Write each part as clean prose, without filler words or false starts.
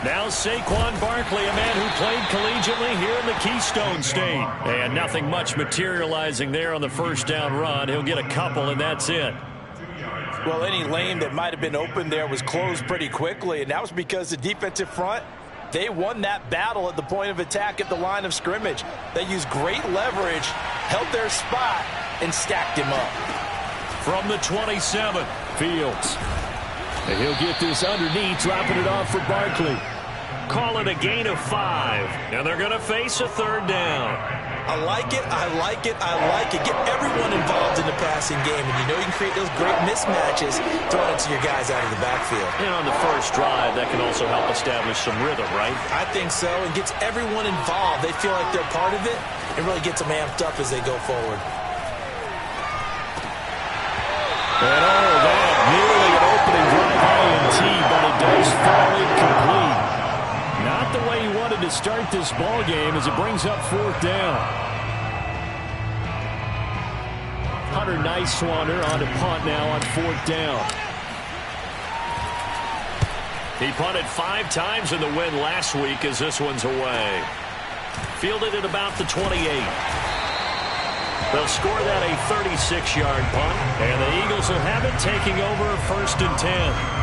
Now Saquon Barkley, a man who played collegiately here in the Keystone State. And nothing much materializing there on the first down run. He'll get a couple, and that's it. Well, any lane that might have been open there was closed pretty quickly, and that was because the defensive front, they won that battle at the point of attack at the line of scrimmage. They used great leverage, held their spot, and stacked him up. From the 27, Fields. And he'll get this underneath, dropping it off for Barkley. Call it a gain of 5. And they're going to face a third down. I like it, I like it, I like it. Get everyone involved in the passing game, and you know you can create those great mismatches throwing it to your guys out of the backfield. And on the first drive, that can also help establish some rhythm, right? I think so, and gets everyone involved. They feel like they're part of it, and really gets them amped up as they go forward. And all that, nearly an opening drive INT, but it does fall incomplete. Not the way he wanted to start this ball game as it brings up fourth down. Hunter Nicewander on to punt now on fourth down. He punted 5 times in the win last week as this one's away. Fielded at about the 28. They'll score that a 36-yard punt, and the Eagles will have it taking over first and 10.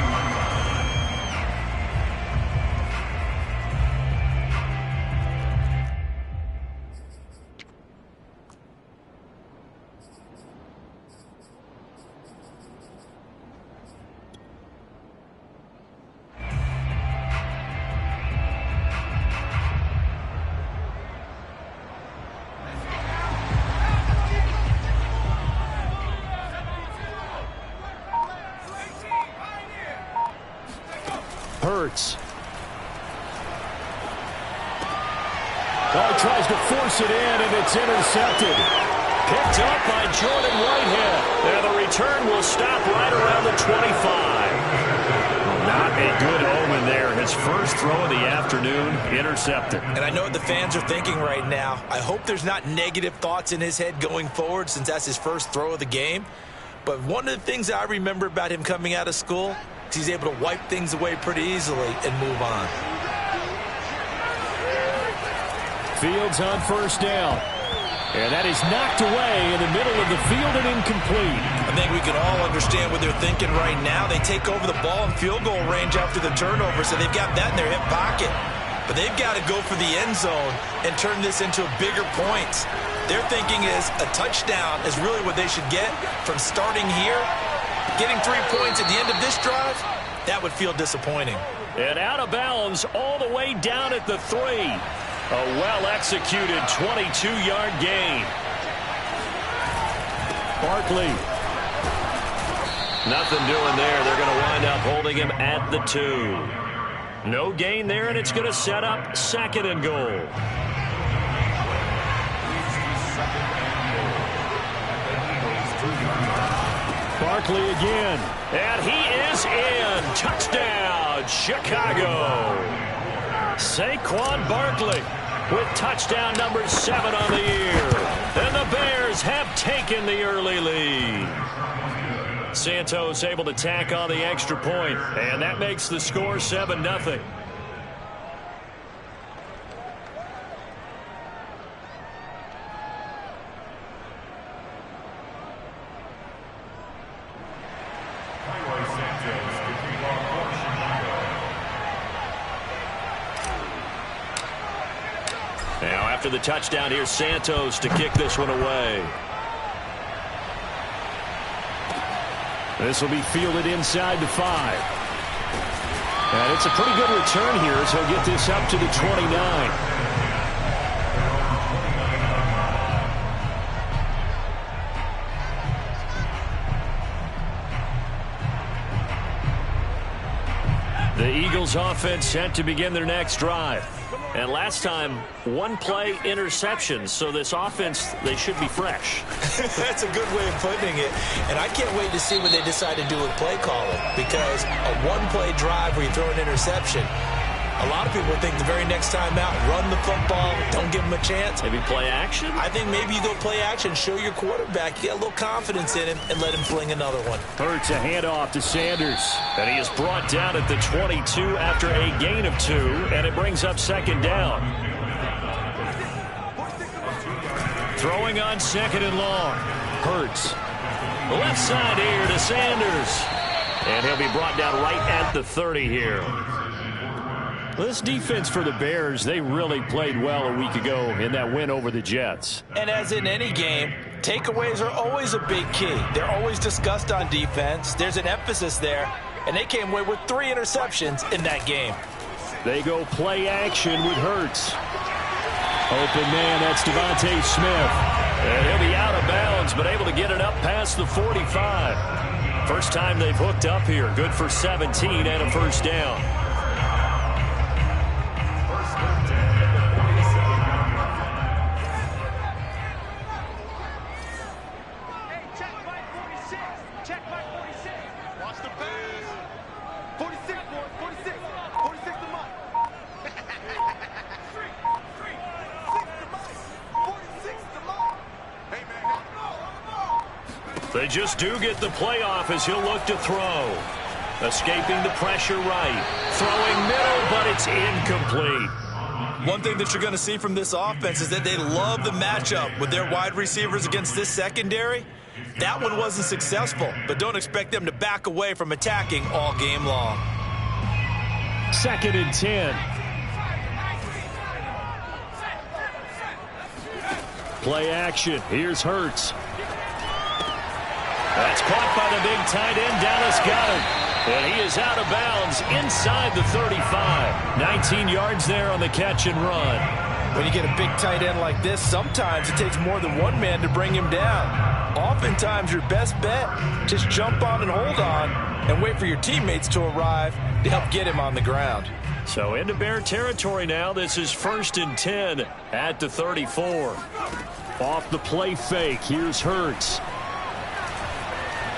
Hurts. Oh, tries to force it in, and it's intercepted. Picked up by Jordan Whitehead. And the return will stop right around the 25. Not a good omen there. His first throw of the afternoon, intercepted. And I know what the fans are thinking right now. I hope there's not negative thoughts in his head going forward since that's his first throw of the game. But one of the things I remember about him coming out of school, he's able to wipe things away pretty easily and move on. Fields on first down. And that is knocked away in the middle of the field and incomplete. I think we can all understand what they're thinking right now. They take over the ball in field goal range after the turnover, so they've got that in their hip pocket. But they've got to go for the end zone and turn this into a bigger point. Their thinking is a touchdown is really what they should get from starting here. Getting 3 points at the end of this drive, that would feel disappointing. And out of bounds all the way down at the 3. A well-executed 22-yard gain. Barkley. Nothing doing there. They're going to wind up holding him at the 2. No gain there, and it's going to set up second and goal. Barkley again. And he is in. Touchdown, Chicago. Saquon Barkley with touchdown number 7 on the year. And the Bears have taken the early lead. Santos able to tack on the extra point, and that makes the score 7-0. Now after the touchdown, here's Santos to kick this one away. This will be fielded inside the 5. And it's a pretty good return here as he'll get this up to the 29. The Eagles offense set to begin their next drive. And last time, 1-play interception. So this offense, they should be fresh. That's a good way of putting it. And I can't wait to see what they decide to do with play calling. Because a 1-play drive where you throw an interception, A lot of people think the very next time out, run the football, don't give him a chance. Maybe play action? I think maybe you go play action, show your quarterback, you get a little confidence in him, and let him fling another one. Hurts a handoff to Sanders. And he is brought down at the 22 after a gain of 2, and it brings up second down. Throwing on second and long. Hurts. Left side here to Sanders. And he'll be brought down right at the 30 here. This defense for the Bears, they really played well a week ago in that win over the Jets. And as in any game, takeaways are always a big key. They're always discussed on defense. There's an emphasis there, and they came away with 3 interceptions in that game. They go play action with Hurts. Open man, that's Devontae Smith. And he'll be out of bounds, but able to get it up past the 45. First time they've hooked up here. Good for 17 and a first down. They just do get the playoff as he'll look to throw. Escaping the pressure right. Throwing middle, but it's incomplete. One thing that you're going to see from this offense is that they love the matchup with their wide receivers against this secondary. That one wasn't successful, but don't expect them to back away from attacking all game long. 2nd and 10. Play action. Here's Hurts. That's caught by the big tight end, Dallas Goedert. And he is out of bounds inside the 35. 19 yards there on the catch and run. When you get a big tight end like this, sometimes it takes more than one man to bring him down. Oftentimes, your best bet, just jump on and hold on and wait for your teammates to arrive to help get him on the ground. So into Bear territory now. This is 1st and 10 at the 34. Off the play fake. Here's Hurts.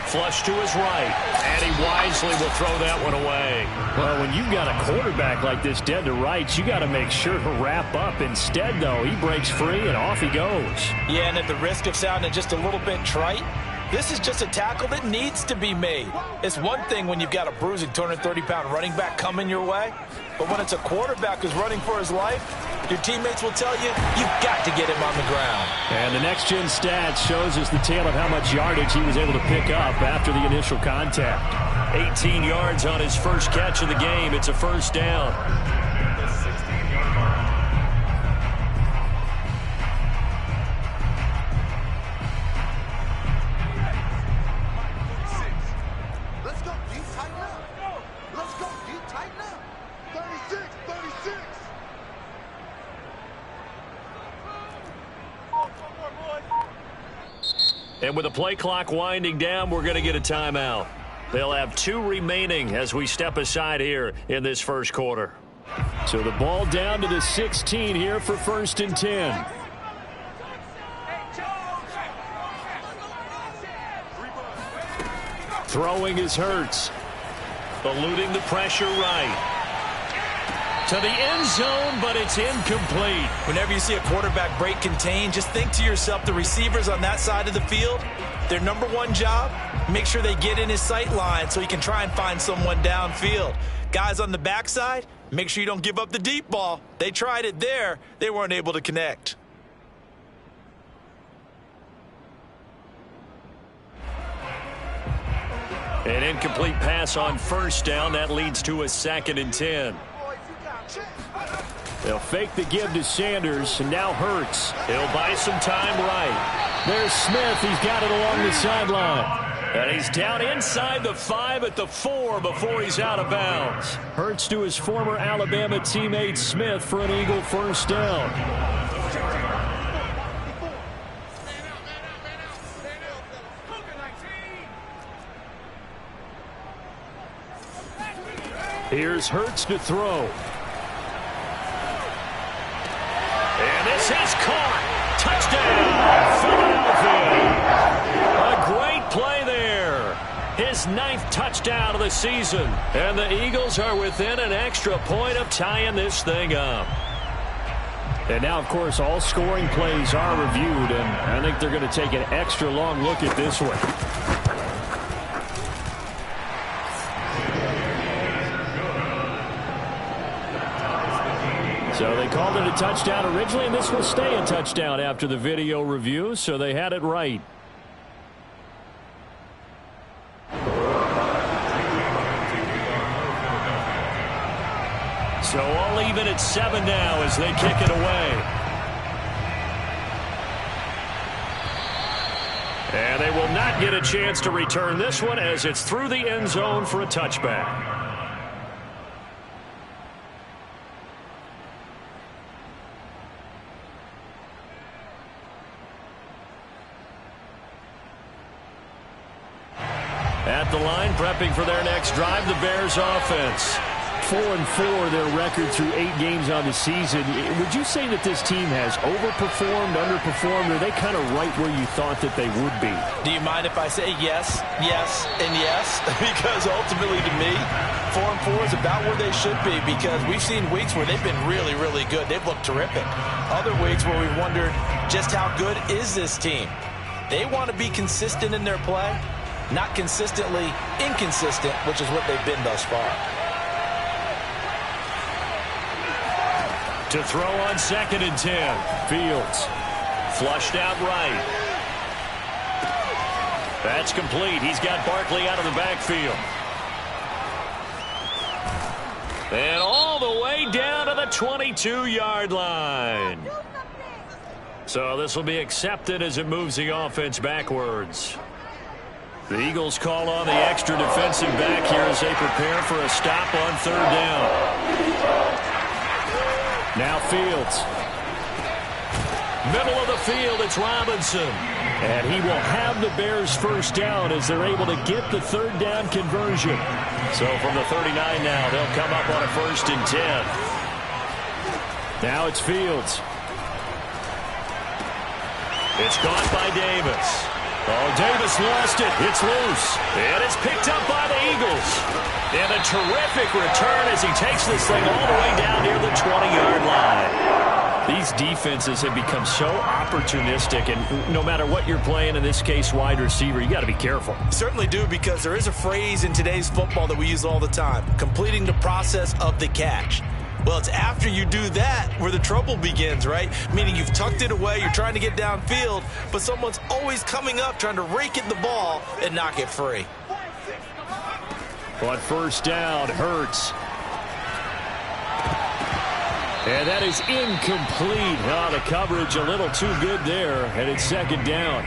Flush to his right, and he wisely will throw that one away. Well, when you've got a quarterback like this dead to rights, you got to make sure to wrap up. Instead, though, he breaks free, and off he goes. Yeah, and at the risk of sounding just a little bit trite, this is just a tackle that needs to be made. It's one thing when you've got a bruising 230-pound running back coming your way, but when it's a quarterback who's running for his life, your teammates will tell you, you've got to get him on the ground. And the next-gen stats shows us the tale of how much yardage he was able to pick up after the initial contact. 18 yards on his first catch of the game. It's a first down. And with the play clock winding down, we're going to get a timeout. They'll have 2 remaining as we step aside here in this first quarter. So the ball down to the 16 here for 1st and 10. Throwing is Hurts. Eluding the pressure right. To the end zone, but it's incomplete. Whenever you see a quarterback break contain, just think to yourself, the receivers on that side of the field, their number one job, make sure they get in his sight line so he can try and find someone downfield. Guys on the backside, make sure you don't give up the deep ball. They tried it there. They weren't able to connect. An incomplete pass on first down. That leads to a 2nd and 10. They'll fake the give to Sanders, and now Hurts. He'll buy some time right. There's Smith. He's got it along the sideline. And he's down inside the 5 at the 4 before he's out of bounds. Hurts to his former Alabama teammate Smith for an Eagle first down. Here's Hurts to throw. And this is caught. Touchdown, Philadelphia. A great play there. His his 9th touchdown of the season. And the Eagles are within an extra point of tying this thing up. And now, of course, all scoring plays are reviewed, and I think they're going to take an extra long look at this one. So they called it a touchdown originally, and this will stay a touchdown after the video review, so they had it right. So all even at 7 now as they kick it away. And they will not get a chance to return this one as it's through the end zone for a touchback. At the line, prepping for their next drive, the Bears offense. 4-4 their record through 8 games on the season. Would you say that this team has overperformed, underperformed, or are they kind of right where you thought that they would be? Do you mind if I say yes, yes, and yes? Because ultimately to me, 4-4 is about where they should be, because we've seen weeks where they've been really, really good. They've looked terrific. Other weeks where we've wondered just how good is this team. They want to be consistent in their play, not consistently inconsistent, which is what they've been thus far. To throw on 2nd and 10. Fields. Flushed out right. That's complete. He's got Barkley out of the backfield. And all the way down to the 22-yard line. So this will be accepted as it moves the offense backwards. The Eagles call on the extra defensive back here as they prepare for a stop on 3rd down. Now Fields. Middle of the field, it's Robinson. And he will have the Bears first down as they're able to get the 3rd down conversion. So from the 39 now, they'll come up on a 1st and 10. Now it's Fields. It's caught by Davis. Oh, Davis lost it. It's loose. And it's picked up by the Eagles. And a terrific return as he takes this thing all the way down near the 20-yard line. These defenses have become so opportunistic, and no matter what you're playing, in this case, wide receiver, you got to be careful. You certainly do, because there is a phrase in today's football that we use all the time, completing the process of the catch. Well, it's after you do that where the trouble begins, right? Meaning you've tucked it away, you're trying to get downfield, but someone's always coming up trying to rake at the ball and knock it free. On 1st down, Hurts. And that is incomplete. Oh, the coverage a little too good there, and it's 2nd down.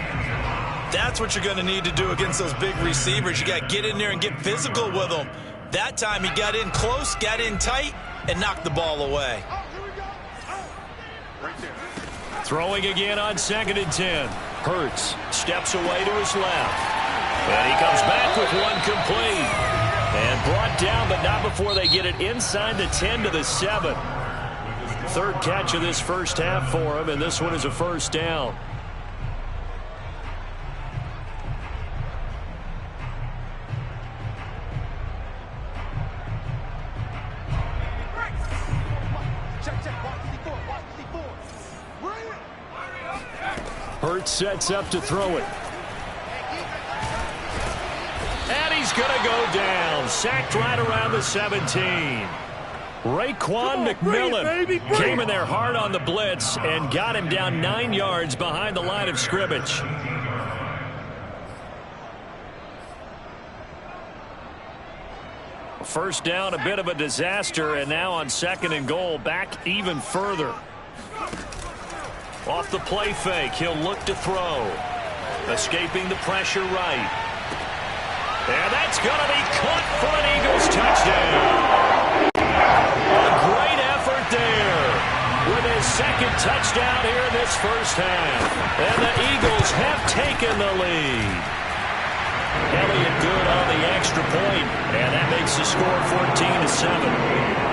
That's what you're going to need to do against those big receivers. You got to get in there and get physical with them. That time he got in close, got in tight, and knocked the ball away. Throwing again on 2nd and 10. Hurts steps away to his left. And he comes back with one complete. And brought down, but not before they get it inside the 10 to the 7. 3rd catch of this first half for him, and this one is a 1st down. Hurts sets up to throw it. And he's going to go down. Sacked right around the 17. Raekwon McMillan came in there hard on the blitz and got him down 9 yards behind the line of scrimmage. First down, a bit of a disaster, and now on 2nd and goal, back even further. Off the play fake, he'll look to throw. Escaping the pressure right. And that's going to be caught for an Eagles touchdown. A great effort there with his 2nd touchdown here in this first half. And the Eagles have taken the lead. Elliott good on the extra point, and that makes the score 14-7.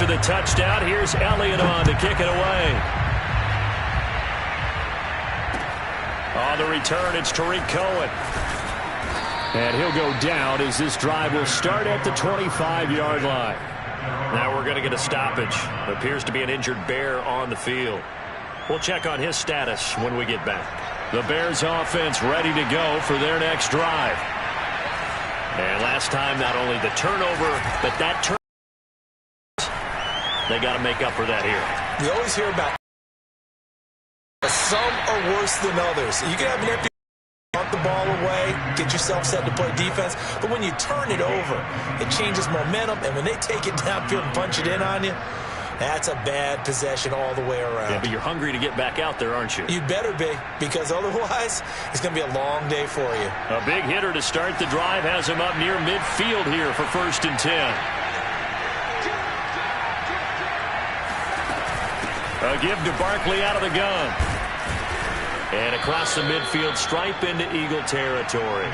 after the touchdown, here's Elliott on to kick it away. On the return, it's Tariq Cohen. And he'll go down as this drive will start at the 25-yard line. Now we're going to get a stoppage. Appears to be an injured Bear on the field. We'll check on his status when we get back. The Bears offense ready to go for their next drive. And last time, not only the turnover, but that turn. They got to make up for that here. We always hear about some are worse than others. You can have an empty, punt the ball away, get yourself set to play defense, but when you turn it over, it changes momentum, and when they take it downfield and punch it in on you, that's a bad possession all the way around. Yeah, but you're hungry to get back out there, aren't you? You'd better be, because otherwise it's going to be a long day for you. A big hitter to start the drive has him up near midfield here for 1st and 10. A give to Barkley out of the gun. And across the midfield stripe into Eagle territory.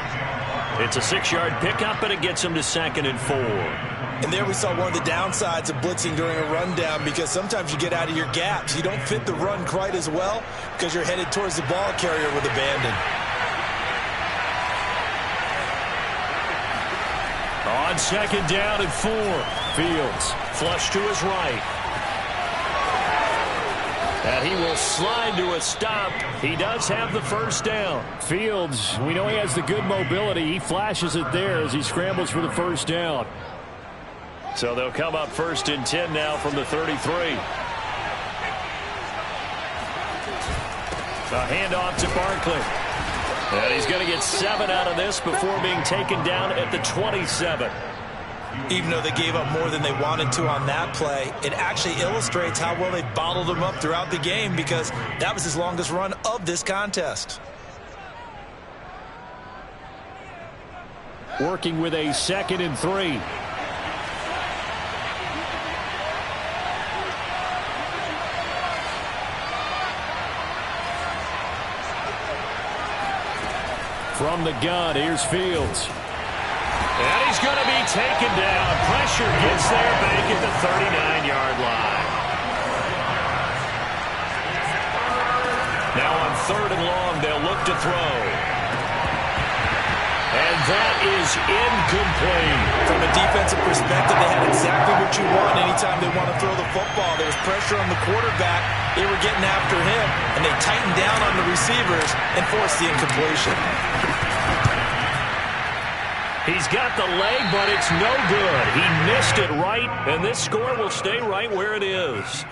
It's a 6-yard pickup, and it gets him to 2nd and 4. And there we saw one of the downsides of blitzing during a rundown, because sometimes you get out of your gaps. You don't fit the run quite as well because you're headed towards the ball carrier with abandon. On 2nd down and 4. Fields flush to his right. And he will slide to a stop. He does have the 1st down. Fields, we know he has the good mobility. He flashes it there as he scrambles for the 1st down. So they'll come up 1st and 10 now from the 33. A handoff to Barkley. And he's going to get 7 out of this before being taken down at the 27. Even though they gave up more than they wanted to on that play, it actually illustrates how well they bottled him up throughout the game, because that was his longest run of this contest. Working with a 2nd and 3. From the gun, here's Fields. And he's going to be taken down. Pressure gets there back at the 39-yard line. Now on 3rd and long, they'll look to throw. And that is incomplete. From a defensive perspective, they had exactly what you want anytime they want to throw the football. There was pressure on the quarterback. They were getting after him, and they tightened down on the receivers and forced the incompletion. He's got the leg, but it's no good. He missed it right, and this score will stay right where it is.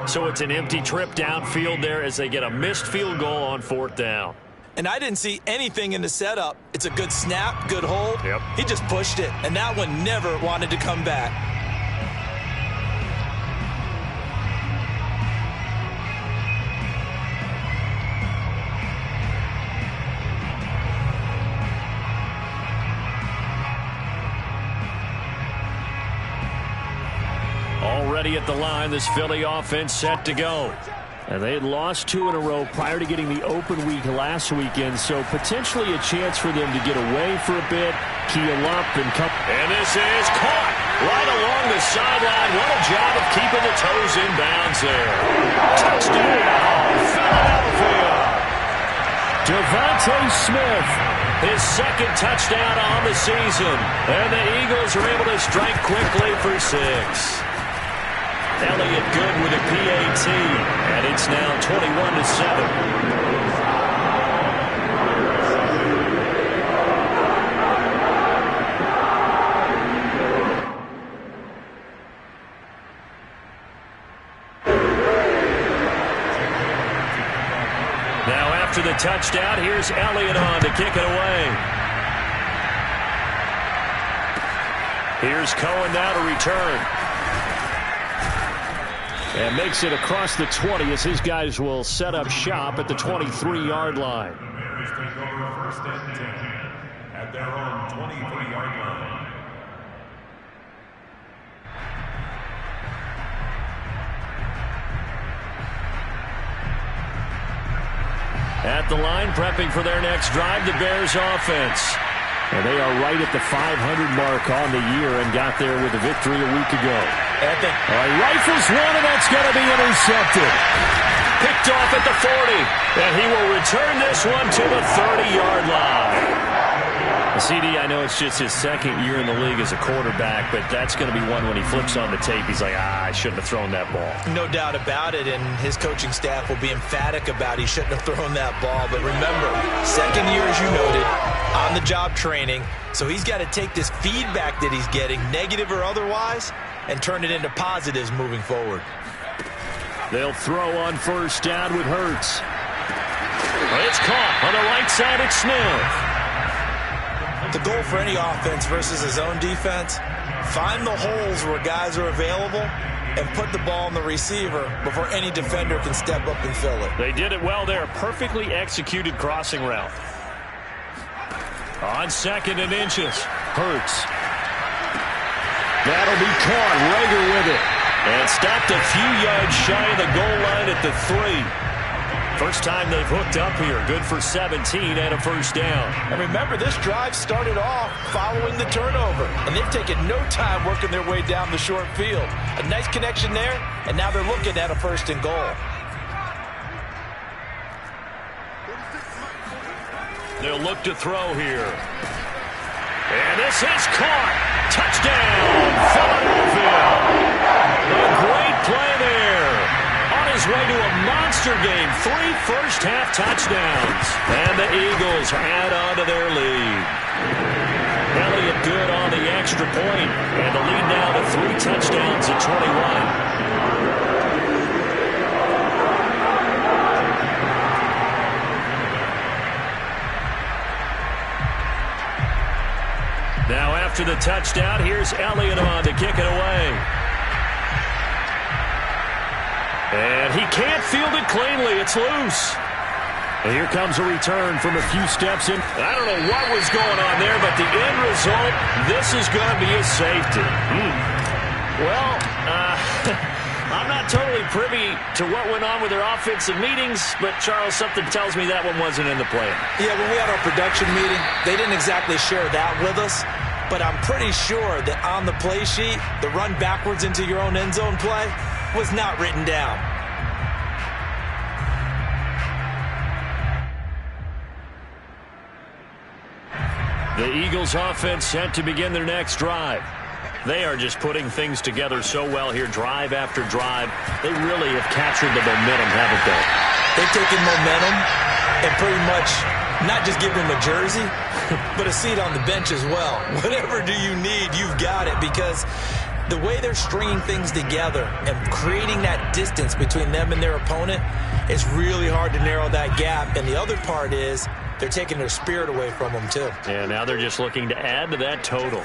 So it's an empty trip downfield there as they get a missed field goal on 4th down. And I didn't see anything in the setup. It's a good snap, good hold. Yep. He just pushed it, and that one never wanted to come back. Already at the line, this Philly offense set to go. And they had lost 2 in a row prior to getting the open week last weekend, so potentially a chance for them to get away for a bit, keel up, and come. And this is caught right along the sideline. What a job of keeping the toes in bounds there. Touchdown, Philadelphia. Devontae Smith, his 2nd touchdown on the season. And the Eagles are able to strike quickly for 6. Elliott good with a PAT, and it's now 21-7. Now after the touchdown, here's Elliott on to kick it away. Here's Cohen now to return. And makes it across the 20 as his guys will set up shop at the 23-yard line. Bears take over 1st and 10 at their own 23-yard line. At the line, prepping for their next drive, the Bears offense. And they are right at the 500 mark on the year and got there with a victory a week ago. All right, rifles one, and that's going to be intercepted. Picked off at the 40, and he will return this one to the 30-yard line. CD, I know it's just his second year in the league as a quarterback, but that's going to be one when he flips on the tape, he's like, I shouldn't have thrown that ball. No doubt about it, and his coaching staff will be emphatic about he shouldn't have thrown that ball. But remember, second year, as you noted, on-the-job training, so he's got to take this feedback that he's getting, negative or otherwise, and turn it into positives moving forward. They'll throw on first down with Hurts. It's caught on the right side. It's Smith. The goal for any offense versus his own defense, find the holes where guys are available and put the ball on the receiver before any defender can step up and fill it. They did it well there. Perfectly executed crossing route. On 2nd and inches, Hurts. That'll be caught. Rager with it. And stopped a few yards shy of the goal line at the 3. First time they've hooked up here. Good for 17 and a first down. And remember, this drive started off following the turnover. And they've taken no time working their way down the short field. A nice connection there, and now they're looking at a 1st and goal. They'll look to throw here. And this is caught. Touchdown, Philadelphia. A great play there. On his way to a monster game. 3 first-half touchdowns. And the Eagles add on to their lead. Elliott good on the extra point. And the lead now to 3 touchdowns at 21. Now after the touchdown, here's Elliott on to kick it away. And he can't field it cleanly. It's loose. And here comes a return from a few steps in. I don't know what was going on there, but the end result, this is going to be a safety. Well, I'm not totally privy to what went on with their offensive meetings, but, Charles, something tells me that one wasn't in the plan. Yeah, when we had our production meeting, they didn't exactly share that with us, but I'm pretty sure that on the play sheet, the run backwards into your own end zone play was not written down. The Eagles offense set to begin their next drive. They are just putting things together so well here, drive after drive. They really have captured the momentum, haven't they? They've taken momentum and pretty much not just give them a jersey, but a seat on the bench as well. Whatever do you need, you've got it, because the way they're stringing things together and creating that distance between them and their opponent is really hard to narrow that gap. And the other part is they're taking their spirit away from them, too. Yeah, now they're just looking to add to that total.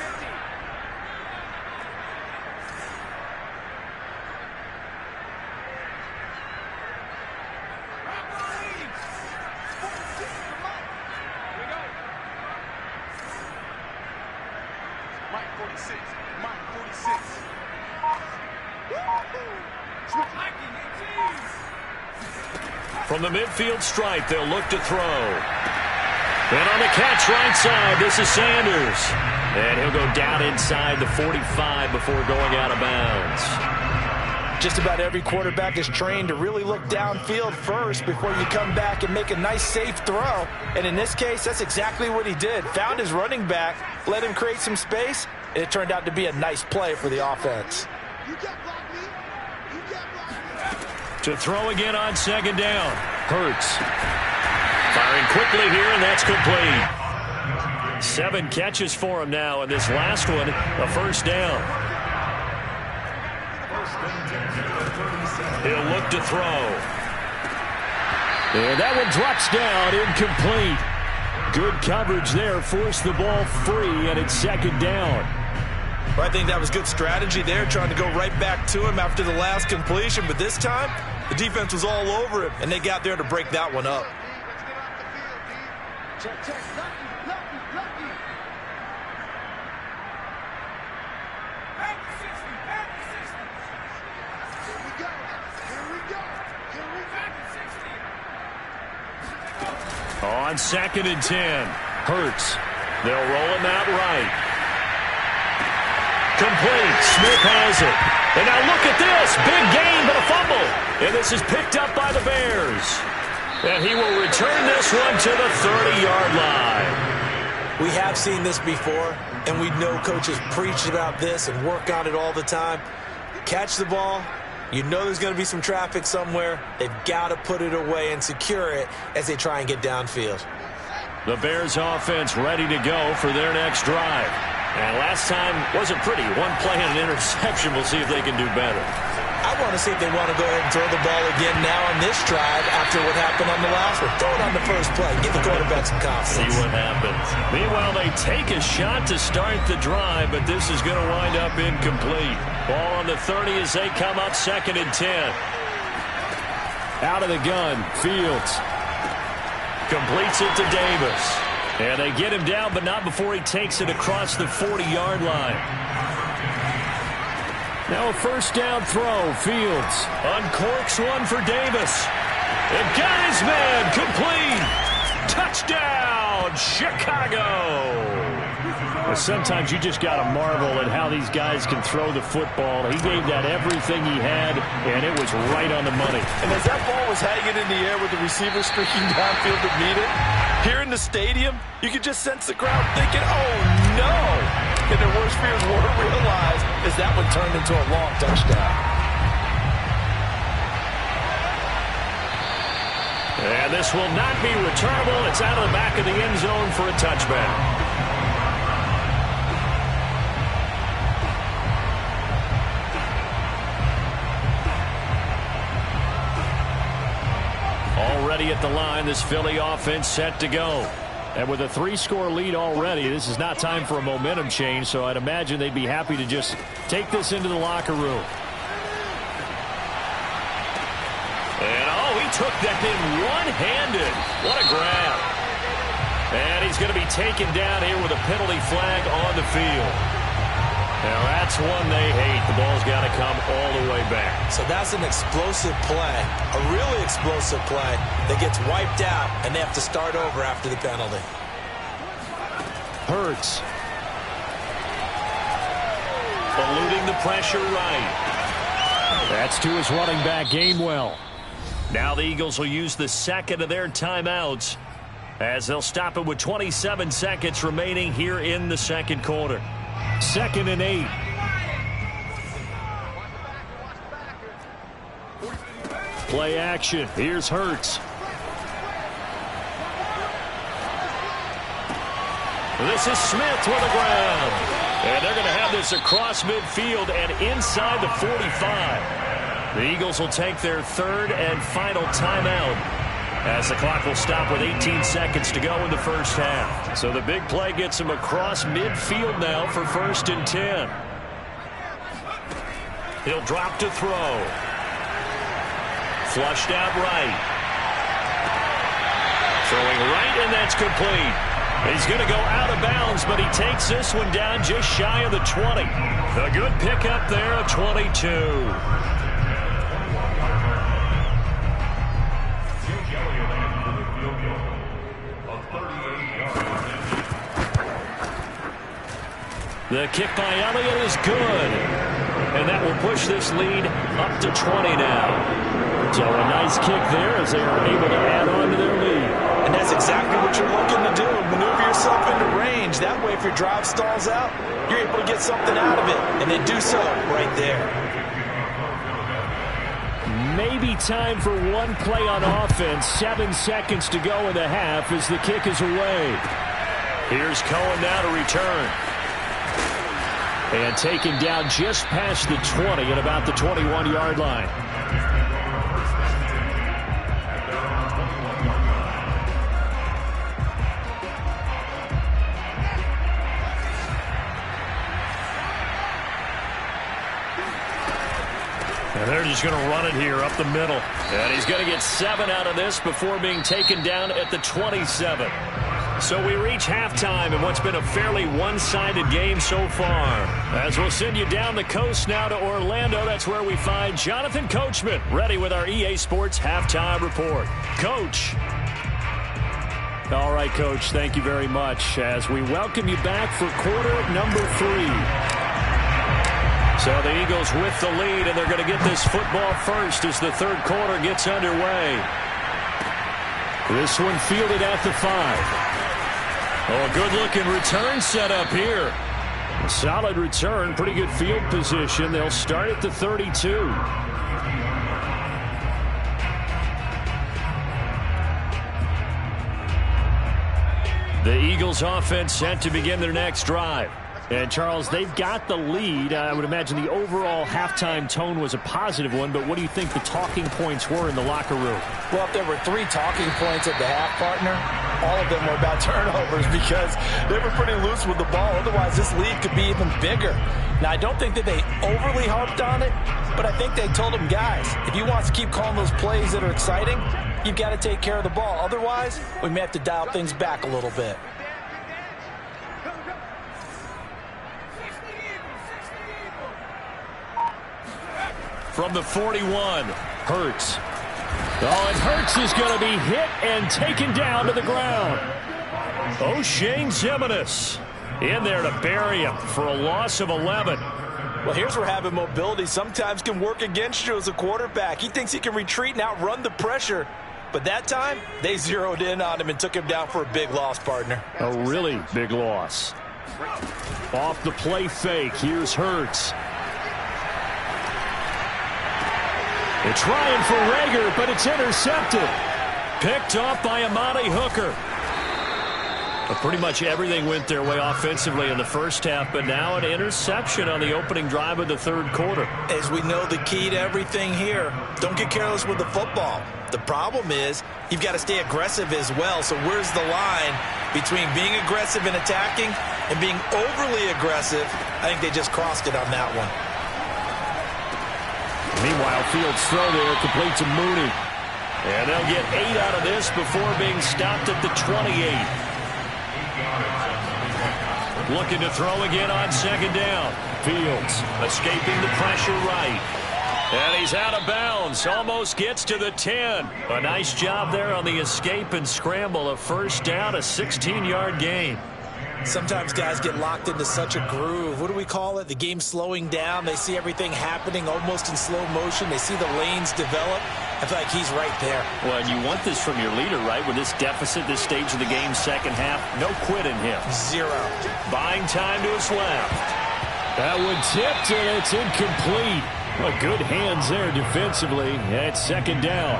From the midfield stripe, they'll look to throw. And on the catch right side, this is Sanders. And he'll go down inside the 45 before going out of bounds. Just about every quarterback is trained to really look downfield first before you come back and make a nice, safe throw. And in this case, that's exactly what he did. Found his running back, let him create some space, and it turned out to be a nice play for the offense. To throw again on 2nd down. Hurts. Firing quickly here, and that's complete. 7 catches for him now, and this last one, a first down. He'll look to throw. And that one drops down, incomplete. Good coverage there, forced the ball free, and it's 2nd down. Well, I think that was good strategy there, trying to go right back to him after the last completion. But this time, the defense was all over him, and they got there to break that one up. On 2nd and 10, Hurts. They'll roll him out right. Complete. Smith has it. And now look at this. Big gain, but a fumble. And this is picked up by the Bears. And he will return this one to the 30-yard line. We have seen this before, and we know coaches preach about this and work on it all the time. Catch the ball. You know there's going to be some traffic somewhere. They've got to put it away and secure it as they try and get downfield. The Bears offense ready to go for their next drive. And last time wasn't pretty. One play and an interception. We'll see if they can do better. I want to see if they want to go ahead and throw the ball again now on this drive after what happened on the last one. Throw it on the first play. Give the quarterback some confidence. See what happens. Meanwhile, they take a shot to start the drive, but this is going to wind up incomplete. Ball on the 30 as they come up 2nd and 10. Out of the gun, Fields. Completes it to Davis. And they get him down, but not before he takes it across the 40-yard line. Now a first down throw. Fields uncorks one for Davis. And got his man. Complete. Touchdown, Chicago. Sometimes you just got to marvel at how these guys can throw the football. He gave that everything he had, and it was right on the money. And as that ball was hanging in the air with the receiver streaking downfield to meet it, here in the stadium, you could just sense the crowd thinking, oh, no. And their worst fears were realized as that one turned into a long touchdown. And this will not be returnable. It's out of the back of the end zone for a touchback. Already at the line, this Philly offense set to go. And with a 3-score lead already, this is not time for a momentum change, so I'd imagine they'd be happy to just take this into the locker room. And, oh, he took that in one-handed. What a grab. And he's going to be taken down here with a penalty flag on the field. Now, that's one they hate. The ball's got to come all the way back. So that's an explosive play, a really explosive play that gets wiped out, and they have to start over after the penalty. Hurts. Eluding the pressure right. That's to his running back, Gainwell. Now the Eagles will use the second of their timeouts as they'll stop it with 27 seconds remaining here in the second quarter. 2nd and 8. Play action. Here's Hurts. This is Smith with a ground. And they're going to have this across midfield and inside the 45. The Eagles will take their third and final timeout as the clock will stop with 18 seconds to go in the first half. So the big play gets him across midfield now for 1st and 10. He'll drop to throw. Flushed out right. Throwing right, and that's complete. He's going to go out of bounds, but he takes this one down just shy of the 20. A good pickup there, a 22. The kick by Elliott is good. And that will push this lead up to 20 now. So a nice kick there as they are able to add on to their lead. And that's exactly what you're looking to do. Maneuver yourself into range. That way, if your drive stalls out, you're able to get something out of it. And they do so right there. Maybe time for one play on offense. 7 seconds to go in the half as the kick is away. Here's Cohen now to return. And taken down just past the 20 at about the 21-yard line. And they're just going to run it here up the middle. And he's going to get 7 out of this before being taken down at the 27. So we reach halftime in what's been a fairly one-sided game so far. As we'll send you down the coast now to Orlando, that's where we find Jonathan Coachman ready with our EA Sports Halftime Report. Coach. All right, Coach, thank you very much as we welcome you back for quarter number 3. So the Eagles with the lead, and they're going to get this football first as the third quarter gets underway. This one fielded at the 5. Oh, a good-looking return set up here. A solid return, pretty good field position. They'll start at the 32. The Eagles offense set to begin their next drive. And, Charles, they've got the lead. I would imagine the overall halftime tone was a positive one, but what do you think the talking points were in the locker room? Well, if there were 3 talking points at the half, partner, all of them were about turnovers because they were pretty loose with the ball. Otherwise, this lead could be even bigger. Now, I don't think that they overly harped on it, but I think they told them, guys, if you want to keep calling those plays that are exciting, you've got to take care of the ball. Otherwise, we may have to dial things back a little bit. From the 41, Hurts. Oh, and Hurts is going to be hit and taken down to the ground. O'Shane Ximines in there to bury him for a loss of 11. Well, here's where having mobility sometimes can work against you as a quarterback. He thinks he can retreat and outrun the pressure. But that time, they zeroed in on him and took him down for a big loss, partner. A really big loss. Off the play fake, here's Hurts. They're trying for Reagor, but it's intercepted. Picked off by Amani Hooker. But pretty much everything went their way offensively in the first half, but now an interception on the opening drive of the third quarter. As we know, the key to everything here, don't get careless with the football. The problem is you've got to stay aggressive as well. So where's the line between being aggressive and attacking and being overly aggressive? I think they just crossed it on that one. Meanwhile, Fields' throw there complete to Mooney. And they'll get 8 out of this before being stopped at the 28. Looking to throw again on second down. Fields escaping the pressure right. And he's out of bounds. Almost gets to the 10. A nice job there on the escape and scramble. A first down, a 16-yard gain. Sometimes guys get locked into such a groove. What do we call it? The game slowing down. They see everything happening almost in slow motion. They see the lanes develop. I feel like he's right there. Well, and you want this from your leader, right? With this deficit, this stage of the game, second half, no quit in him. 0. Buying time to his left. That one tipped, and it's incomplete. Well, good hands there defensively. It's second down.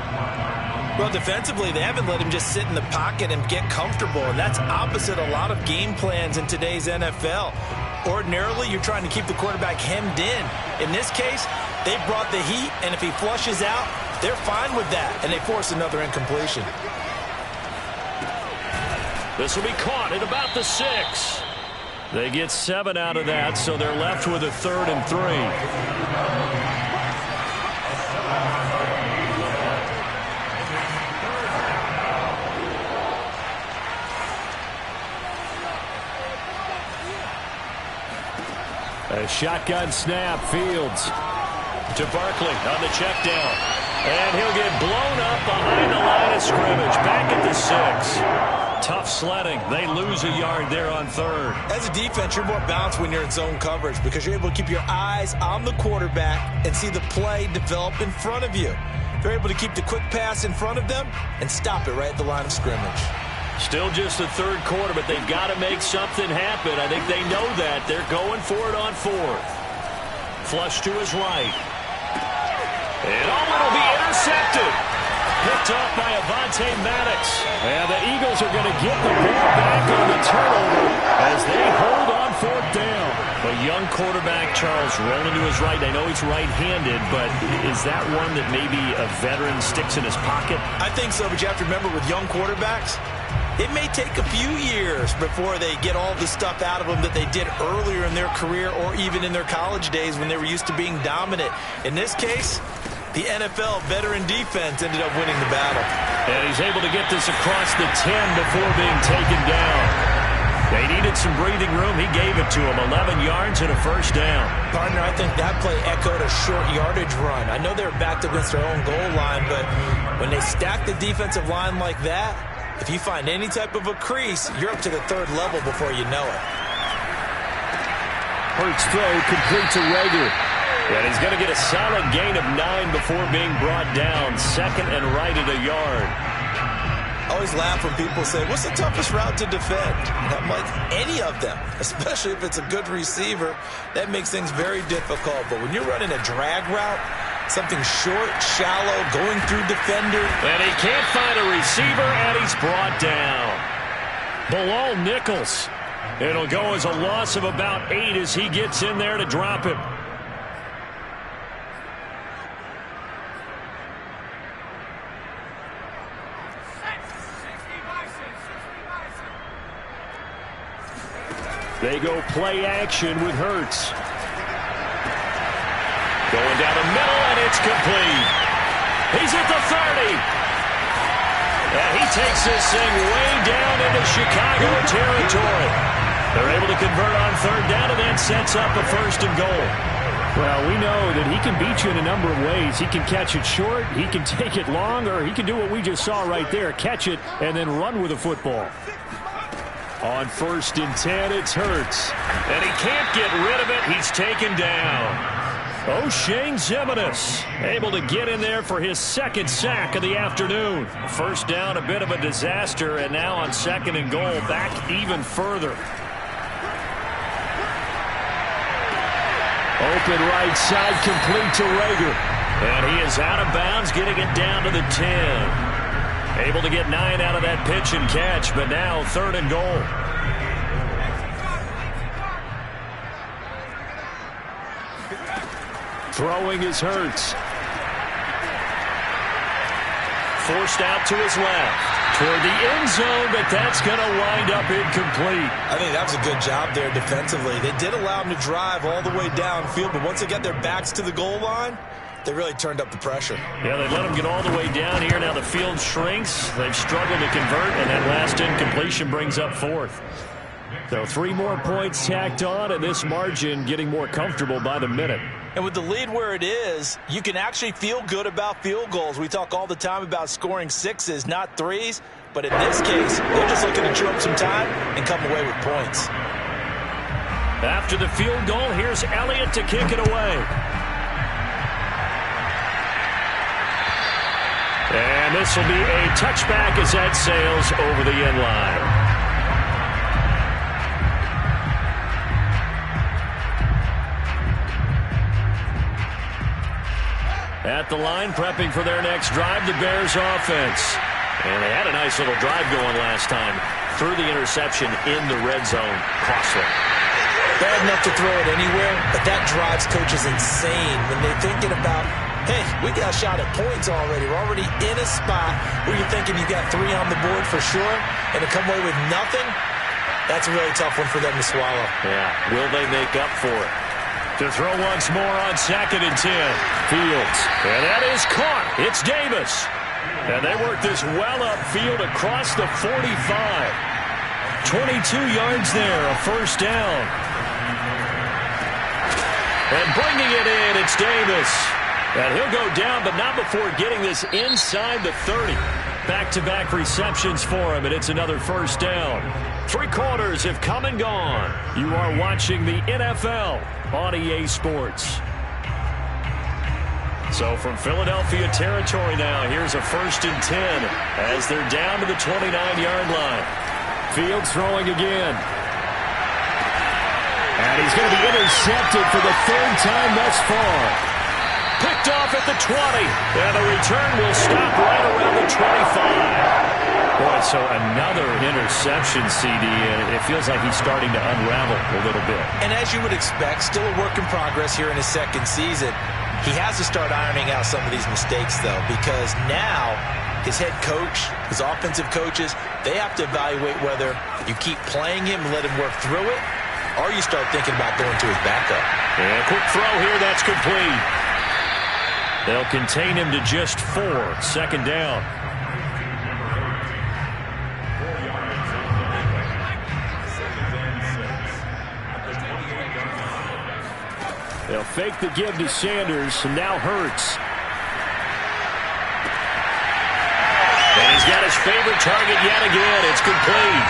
Well, defensively, they haven't let him just sit in the pocket and get comfortable, and that's opposite a lot of game plans in today's NFL. Ordinarily, you're trying to keep the quarterback hemmed in. In this case, they brought the heat, and if he flushes out, they're fine with that, and they force another incompletion. This will be caught at about the 6. They get 7 out of that, so they're left with a 3rd and 3. A shotgun snap, Fields to Barkley on the check down. And he'll get blown up behind the line of scrimmage. Back at the 6. Tough sledding. They lose a yard there on 3rd. As a defense, you're more balanced when you're in zone coverage because you're able to keep your eyes on the quarterback and see the play develop in front of you. They're able to keep the quick pass in front of them and stop it right at the line of scrimmage. Still just the third quarter, but they've got to make something happen. I think they know that. They're going for it on 4th. Flush to his right. And it'll be intercepted. Picked off by Avonte Maddox. And the Eagles are going to get the ball back on the turnover as they hold on 4th down. A young quarterback, Charles, rolling to his right. I know he's right-handed, but is that one that maybe a veteran sticks in his pocket? I think so, but you have to remember with young quarterbacks, it may take a few years before they get all the stuff out of them that they did earlier in their career or even in their college days when they were used to being dominant. In this case, the NFL veteran defense ended up winning the battle. And he's able to get this across the 10 before being taken down. They needed some breathing room. He gave it to him. 11 yards and a first down. Partner, I think that play echoed a short yardage run. I know they were backed against their own goal line, but when they stack the defensive line like that, If you find any type of a crease, you're up to the third level before you know it. Hurts throw complete to Reagor. And he's going to get a solid gain of 9 before being brought down. Second and right at a yard. I always laugh when people say, what's the toughest route to defend? And I'm like, any of them, especially if it's a good receiver. That makes things very difficult. But when you're running a drag route, something short, shallow, going through defenders. And he can't find a receiver, and he's brought down. Bilal Nichols. It'll go as a loss of about 8 as he gets in there to drop it. They go play action with Hurts. Going down the middle, and it's complete. He's at the 30. And he takes this thing way down into Chicago territory. They're able to convert on third down, and that sets up a first and goal. Well, we know that he can beat you in a number of ways. He can catch it short, he can take it long, or he can do what we just saw right there, catch it and then run with the football. On first and 10, it's Hurts. And he can't get rid of it. He's taken down. O'Shane Ximines able to get in there for his second sack of the afternoon. First down, a bit of a disaster, and now on second and goal, back even further. Open right side, complete to Reagor. And he is out of bounds, getting it down to the 10. Able to get 9 out of that pitch and catch, but now third and goal. Throwing is Hurts. Forced out to his left. Toward the end zone, but that's going to wind up incomplete. I think that was a good job there defensively. They did allow him to drive all the way downfield, but once they got their backs to the goal line, they really turned up the pressure. Yeah, they let him get all the way down here. Now the field shrinks. They've struggled to convert, and that last incompletion brings up fourth. So 3 more points tacked on, and this margin getting more comfortable by the minute. And with the lead where it is, you can actually feel good about field goals. We talk all the time about scoring 6s, not 3s. But in this case, they're just looking to chew up some time and come away with points. After the field goal, here's Elliott to kick it away. And this will be a touchback as that sails over the end line. At the line, prepping for their next drive, the Bears offense. And they had a nice little drive going last time. Threw the interception in the red zone. Costly. Bad enough to throw it anywhere, but that drives coaches insane when they're thinking about, hey, we got a shot at points already. We're already in a spot where you're thinking you got 3 on the board for sure, and to come away with nothing, that's a really tough one for them to swallow. Yeah, will they make up for it? To throw once more on second and 10. Fields. And that is caught. It's Davis. And they work this well upfield across the 45. 22 yards there, a first down. And bringing it in, it's Davis. And he'll go down, but not before getting this inside the 30. Back-to-back receptions for him, and it's another first down. 3 quarters have come and gone. You are watching the NFL on EA Sports. So from Philadelphia territory now, here's a first and 10 as they're down to the 29-yard line. Fields throwing again. And he's going to be intercepted for the 3rd time thus far. Picked off at the 20. And the return will stop right around the 25. Boy, so another interception, CD, and it feels like he's starting to unravel a little bit. And as you would expect, still a work in progress here in his second season. He has to start ironing out some of these mistakes, though, because now his head coach, his offensive coaches, they have to evaluate whether you keep playing him and let him work through it, or you start thinking about going to his backup. And a quick throw here, that's complete. They'll contain him to just 4, second down. They'll fake the give to Sanders, and now Hurts. And he's He's got his favorite target yet again. It's complete.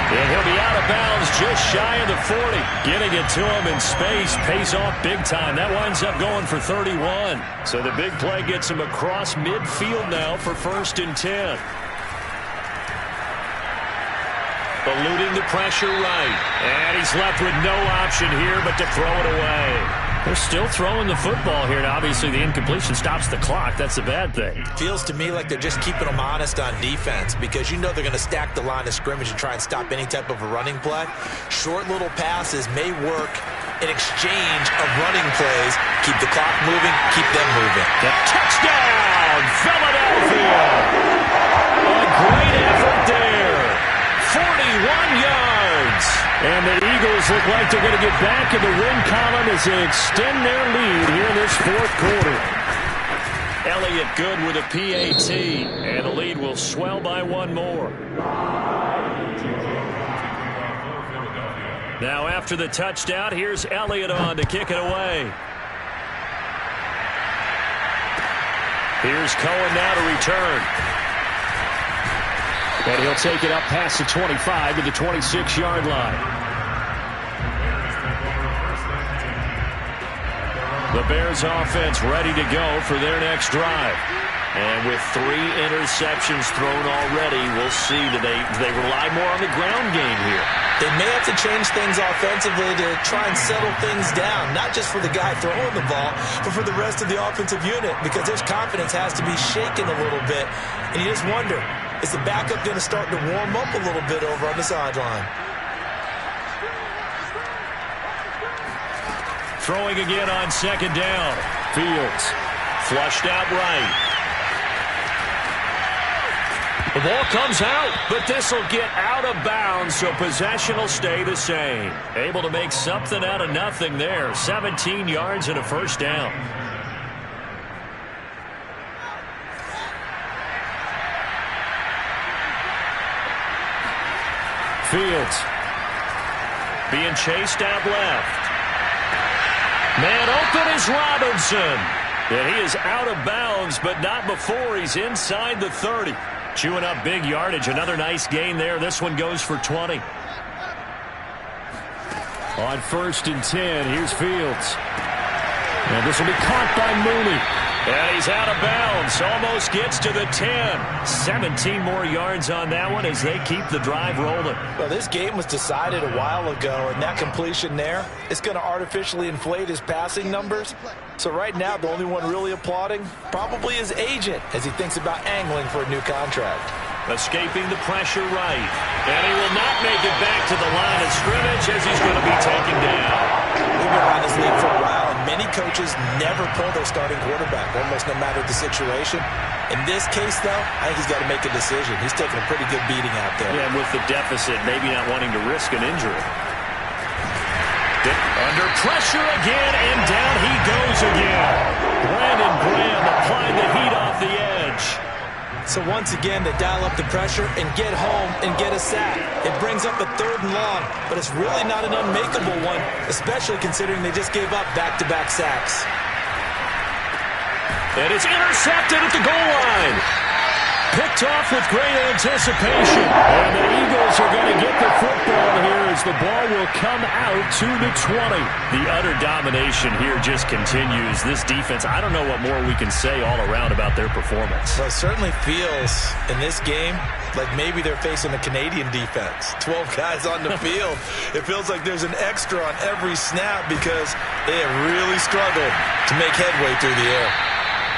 And he'll be out of bounds just shy of the 40. Getting it to him in space pays off big time. That winds up going for 31. So the big play gets him across midfield now for 1st and 10. Eluding the pressure right. And he's left with no option here but to throw it away. They're still throwing the football here. Now, obviously, the incompletion stops the clock. That's a bad thing. Feels to me like they're just keeping them honest on defense because you know they're going to stack the line of scrimmage and try and stop any type of a running play. Short little passes may work in exchange of running plays. Keep the clock moving, keep them moving. Touchdown, Philadelphia! A great effort there. 41 yards. And the Eagles look like they're going to get back in the win column as they extend their lead here in this 4th quarter. Elliott good with a PAT. And the lead will swell by 1 more. Now after the touchdown, here's Elliott on to kick it away. Here's Cohen now to return. And he'll take it up past the 25 to the 26-yard line. The Bears offense ready to go for their next drive. And with 3 interceptions thrown already, we'll see do they rely more on the ground game here. They may have to change things offensively to try and settle things down, not just for the guy throwing the ball, but for the rest of the offensive unit, because their confidence has to be shaken a little bit. And you just wonder, is the backup going to start to warm up a little bit over on the sideline? Throwing again on 2nd down. Fields flushed out right. The ball comes out, but this will get out of bounds, so possession will stay the same. Able to make something out of nothing there. 17 yards and a 1st down. Fields being chased out left. Man open is Robinson. And he is out of bounds, but not before he's inside the 30. Chewing up big yardage. Another nice gain there. This one goes for 20. On 1st and 10, here's Fields. And this will be caught by Mooney. And he's out of bounds. Almost gets to the 10. 17 more yards on that one as they keep the drive rolling. Well, this game was decided a while ago, and that completion there is going to artificially inflate his passing numbers. So right now, the only one really applauding probably his agent as he thinks about angling for a new contract. Escaping the pressure right. And he will not make it back to the line of scrimmage as he's going to be taken down. We've been around this league for a while, and many coaches never pull their starting quarterback, almost no matter the situation. In this case, though, I think he's got to make a decision. He's taking a pretty good beating out there. Yeah, and with the deficit, maybe not wanting to risk an injury. Under pressure again, and down he goes again. Brandon Graham applied the heat off the edge. So once again, they dial up the pressure and get home and get a sack. It brings up a 3rd and long, but it's really not an unmakeable one, especially considering they just gave up back-to-back sacks. And it's intercepted at the goal line. Picked off with great anticipation. And the Eagles are going to get the football here as the ball will come out to the 20. The utter domination here just continues. This defense, I don't know what more we can say all around about their performance. Well, it certainly feels in this game like maybe they're facing a Canadian defense. 12 guys on the field. It feels like there's an extra on every snap because they have really struggled to make headway through the air.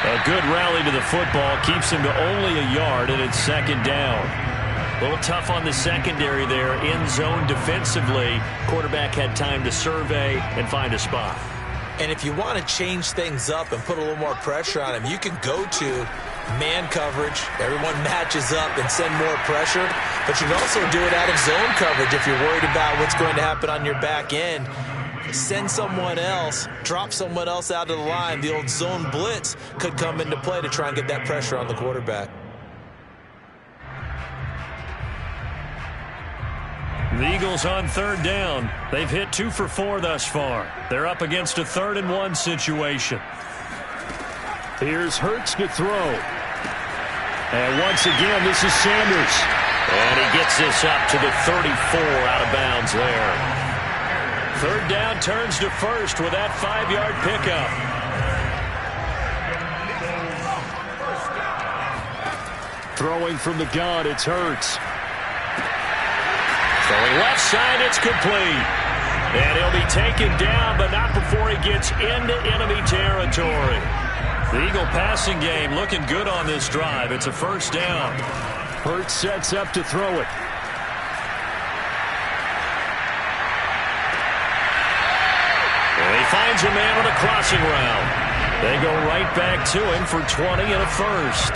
A good rally to the football keeps him to only a yard, and it's 2nd down. A little tough on the secondary there. In zone defensively. Quarterback had time to survey and find a spot. And if you want to change things up and put a little more pressure on him, you can go to man coverage. Everyone matches up and send more pressure. But you can also do it out of zone coverage if you're worried about what's going to happen on your back end. Send someone else, drop someone else out of the line. The old zone blitz could come into play to try and get that pressure on the quarterback. The Eagles on 3rd down. They've hit 2 for 4 thus far. They're up against a 3rd and 1 situation. Here's Hurts to throw. And once again, this is Sanders. And he gets this up to the 34, out of bounds there. Third down, turns to first with that 5-yard pickup. Throwing from the gun, it's Hurts. Throwing left side, it's complete. And he'll be taken down, but not before he gets into enemy territory. The Eagle passing game looking good on this drive. It's a first down. Hurts sets up to throw it. And he finds a man on a crossing route. They go right back to him for 20 and a first.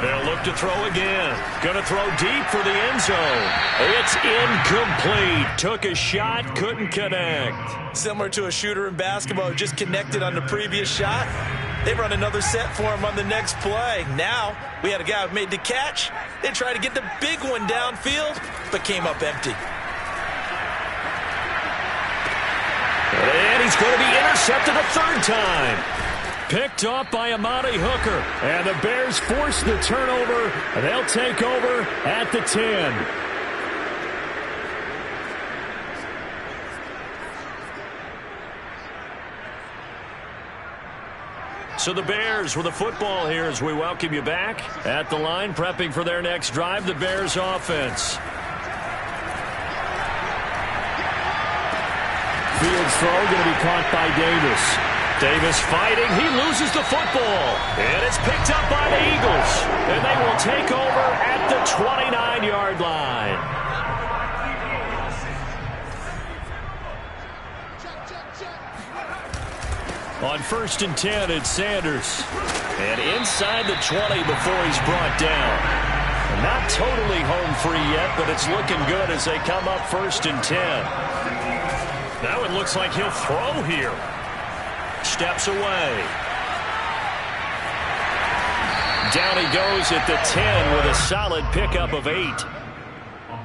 They'll look to throw again. Going to throw deep for the end zone. It's incomplete. Took a shot, couldn't connect. Similar to a shooter in basketball who just connected on the previous shot. They run another set for him on the next play. Now, we had a guy who made the catch. They tried to get the big one downfield, but came up empty. And he's going to be intercepted a third time. Picked off by Amani Hooker. And the Bears force the turnover. And they'll take over at the 10. So the Bears with the football here as we welcome you back. At the line, prepping for their next drive, the Bears offense. Fields throw going to be caught by Davis. Davis fighting. He loses the football. And it's picked up by the Eagles. And they will take over at the 29-yard line. On 1st and 10, it's Sanders. And inside the 20 before he's brought down. And not totally home free yet, but it's looking good as they come up 1st and 10. Now it looks like he'll throw here. Steps away. Down he goes at the 10 with a solid pickup of 8.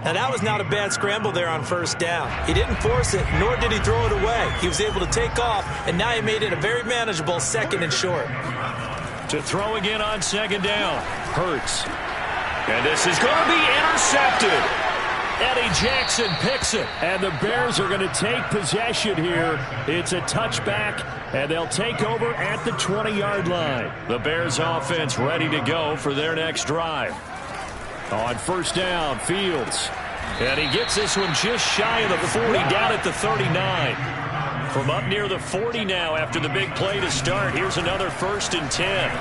Now that was not a bad scramble there on 1st down. He didn't force it, nor did he throw it away. He was able to take off, and now he made it a very manageable 2nd and short. To throw again on 2nd down. Hurts. And this is going to be intercepted. Eddie Jackson picks it. And the Bears are going to take possession here. It's a touchback, and they'll take over at the 20-yard line. The Bears offense ready to go for their next drive. On 1st down, Fields. And he gets this one just shy of the 40, down at the 39. From up near the 40 now after the big play to start. Here's another 1st and 10.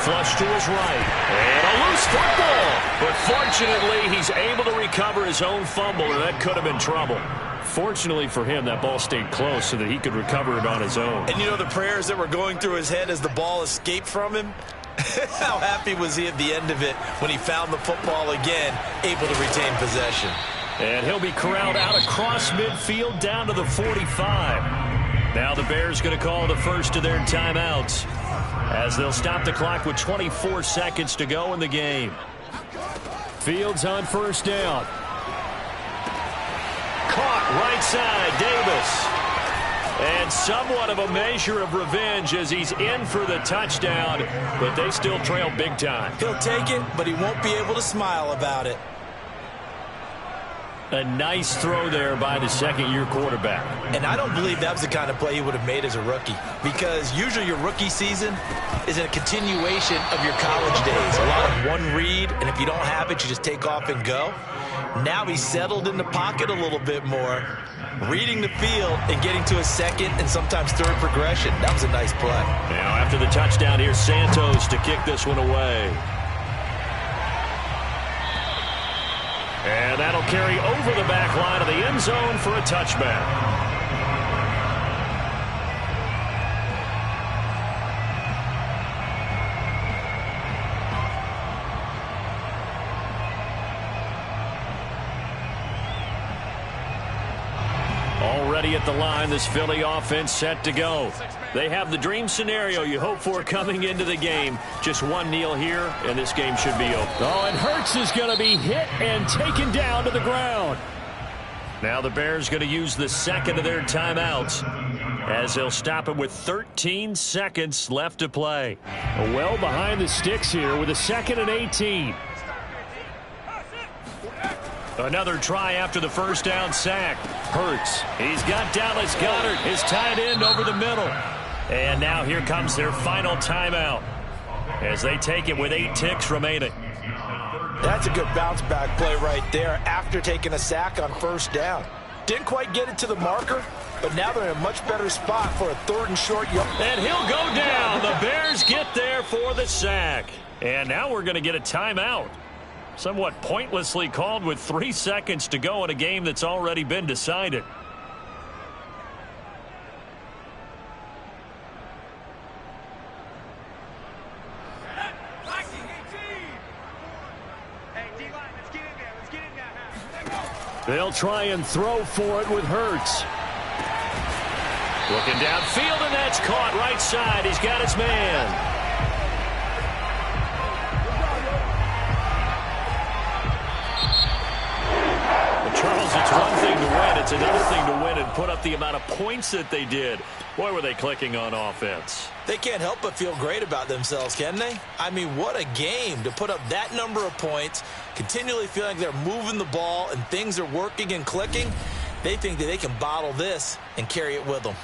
Flush to his right. And a loose football. But fortunately, he's able to recover his own fumble, or that could have been trouble. Fortunately for him, that ball stayed close so that he could recover it on his own. And you know the prayers that were going through his head as the ball escaped from him? How happy was he at the end of it when he found the football again, able to retain possession. And he'll be corralled out across midfield down to the 45. Now the Bears going to call the first of their timeouts as they'll stop the clock with 24 seconds to go in the game. Fields on 1st down. Caught right side, Davis. And somewhat of a measure of revenge as he's in for the touchdown, but they still trail big time. He'll take it, but he won't be able to smile about it. A nice throw there by the second-year quarterback. And I don't believe that was the kind of play he would have made as a rookie, because usually your rookie season is a continuation of your college days. A lot of one read, and if you don't have it, you just take off and go. Now he's settled in the pocket a little bit more, reading the field and getting to a second and sometimes third progression. That was a nice play. Now after the touchdown, here's Santos to kick this one away. And that'll carry over the back line of the end zone for a touchback. Already at the line, this Philly offense set to go. They have the dream scenario you hope for coming into the game. Just one kneel here, and this game should be over. Oh, and Hurts is going to be hit and taken down to the ground. Now the Bears going to use the second of their timeouts as they'll stop it with 13 seconds left to play. Well behind the sticks here with a 2nd and 18. Another try after the first down sack. Hurts. He's got Dallas Goedert, his tight end, over the middle. And now here comes their final timeout as they take it with 8 ticks remaining. That's a good bounce back play right there after taking a sack on first down. Didn't quite get it to the marker, but now they're in a much better spot for a 3rd and short. And he'll go down. The Bears get there for the sack. And now we're going to get a timeout. Somewhat pointlessly called with 3 seconds to go in a game that's already been decided. They'll try and throw for it with Hurts. Looking downfield, and that's caught right side. He's got his man. Charles, it's one thing to win. It's another thing to win and put up the amount of points that they did. Boy, were they clicking on offense. They can't help but feel great about themselves, can they? I mean, what a game to put up that number of points, continually feeling like they're moving the ball and things are working and clicking. They think that they can bottle this and carry it with them.